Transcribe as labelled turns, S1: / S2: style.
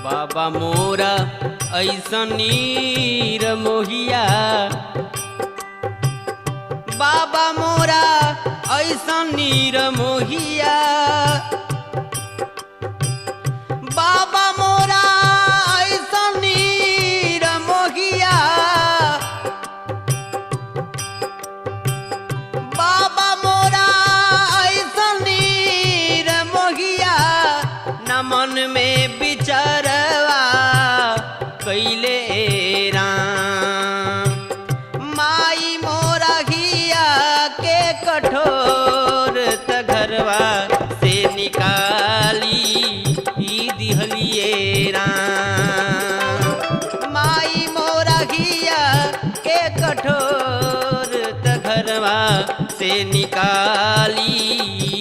S1: बाबा मोरा ऐसन नीर मोहिया, बाबा मोरा ऐसन नीर मोहिया, बाबा मोरा ऐसन नीर मोहिया, बाबा मोरा ऐसन नीर मोहिया, न मन में विचारवा कैले राम। माई मोरा घिया के कठोर त घरवा से निकाली ही दिहलिए राम। माई मोरा घिया के कठोर त घरवा से निकाली